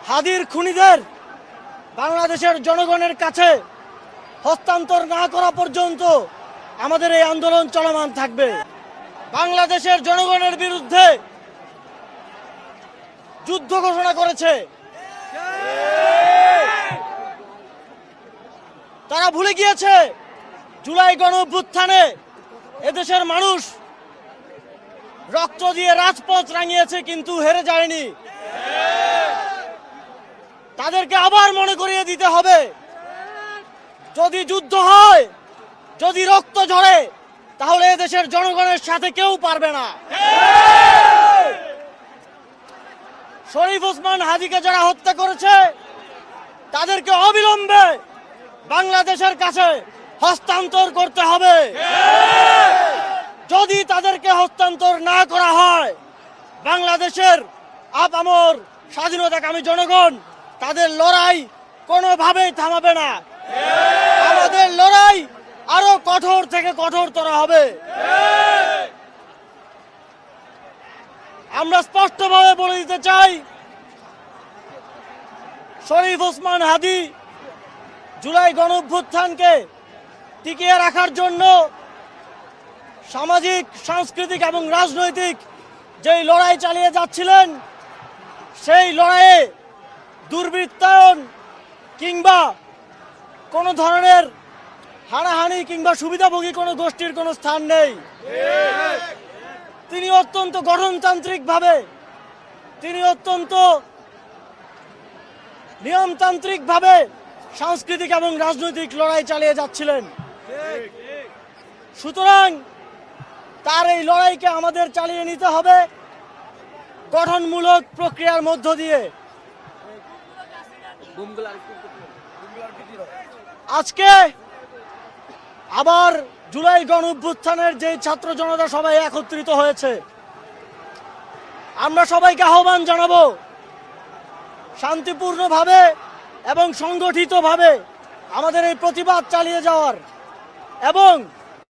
হাদির খুনিদের বাংলাদেশের জনগণের কাছে হস্তান্তর না করা পর্যন্ত আমাদের এই আন্দোলন চলমান থাকবে। বাংলাদেশের জনগণের বিরুদ্ধে যুদ্ধ ঘোষণা করেছে। তারা ভুলে গিয়েছে জুলাই গণঅভ্যুত্থানে এদেশের মানুষ রক্ত দিয়ে রাজপথ রাঙিয়েছে, কিন্তু হেরে যায়নি। তাদেরকে আবার মনে করিয়ে দিতে হবে, যদি যুদ্ধ হয়, যদি রক্ত ঝরে, তাহলে এদেশের জনগণের সাথে কেউ পারবে না। শরীফ ওসমান হাদিকে যারা হত্যা করেছে তাদেরকে অবিলম্বে বাংলাদেশের কাছে হস্তান্তর করতে হবে। যদি তাদেরকে হস্তান্তর না করা হয়, বাংলাদেশের আপামর স্বাধীনতাকামী জনগণ তাদের লড়াই কোনোভাবেই থামাবে না। আমাদের লড়াই আরো কঠোর থেকে কঠোরতর হবে। আমরা স্পষ্টভাবে বলে দিতে চাই, শরীফ ওসমান হাদি জুলাই গণঅভ্যুত্থানকে টিকিয়ে রাখার জন্য সামাজিক, সাংস্কৃতিক এবং রাজনৈতিক যেই লড়াই চালিয়ে যাচ্ছিলেন, সেই লড়াইয়ে দুর্বৃত্তায়ন কিংবা কোনো ধরনের হানাহানি কিংবা সুবিধাভোগী কোনো গোষ্ঠীর কোনো স্থান নেই। তিনি অত্যন্ত গঠনতান্ত্রিকভাবে, তিনি অত্যন্ত নিয়মতান্ত্রিকভাবে সাংস্কৃতিক এবং রাজনৈতিক লড়াই চালিয়ে যাচ্ছিলেন। সুতরাং তার এই লড়াইকে আমাদের চালিয়ে নিতে হবে গঠনমূলক প্রক্রিয়ার মধ্য দিয়ে। আজকে আবার জুলাই গণঅভ্যুত্থানের যে ছাত্র জনতা সবাই একত্রিত হয়েছে, আমরা সবাইকে আহ্বান জানাবো শান্তিপূর্ণভাবে এবং সংগঠিতভাবে আমাদের এই প্রতিবাদ চালিয়ে যাওয়ার, এবং